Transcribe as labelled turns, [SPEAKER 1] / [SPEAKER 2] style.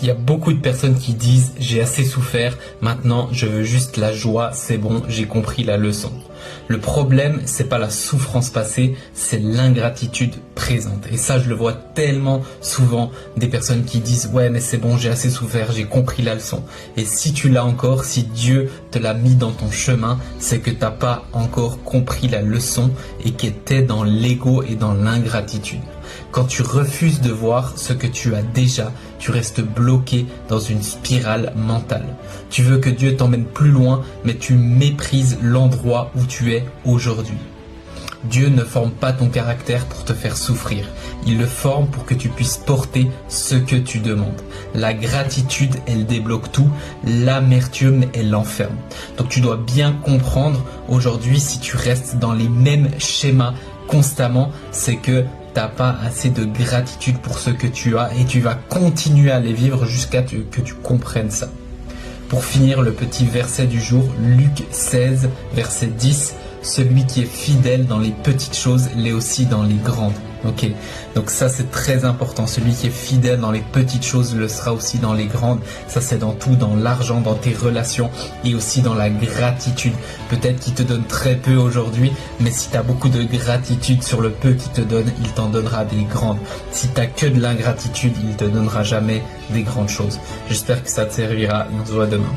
[SPEAKER 1] Il y a beaucoup de personnes qui disent j'ai assez souffert, maintenant je veux juste la joie, c'est bon, j'ai compris la leçon. Le problème, c'est pas la souffrance passée, c'est l'ingratitude présente. Et ça, je le vois tellement souvent, des personnes qui disent ouais mais c'est bon, j'ai assez souffert, j'ai compris la leçon. Et si tu l'as encore, si Dieu te l'a mis dans ton chemin, c'est que t'as pas encore compris la leçon et que t'es dans l'ego et dans l'ingratitude. Quand tu refuses de voir ce que tu as déjà, tu restes bloqué dans une spirale mentale. Tu veux que Dieu t'emmène plus loin, mais tu méprises l'endroit où tu es aujourd'hui. Dieu ne forme pas ton caractère pour te faire souffrir. Il le forme pour que tu puisses porter ce que tu demandes. La gratitude, elle débloque tout. L'amertume, elle l'enferme. Donc tu dois bien comprendre aujourd'hui, si tu restes dans les mêmes schémas constamment, c'est que t'as pas assez de gratitude pour ce que tu as et tu vas continuer à les vivre jusqu'à que tu comprennes ça. Pour finir, le petit verset du jour, Luc 16, verset 10, celui qui est fidèle dans les petites choses l'est aussi dans les grandes. Ok, donc ça c'est très important. Celui qui est fidèle dans les petites choses le sera aussi dans les grandes. Ça c'est dans tout, dans l'argent, dans tes relations et aussi dans la gratitude. Peut-être qu'il te donne très peu aujourd'hui, mais si tu as beaucoup de gratitude sur le peu qu'il te donne, il t'en donnera des grandes. Si tu n'as que de l'ingratitude, il te donnera jamais des grandes choses. J'espère que ça te servira et on se voit demain.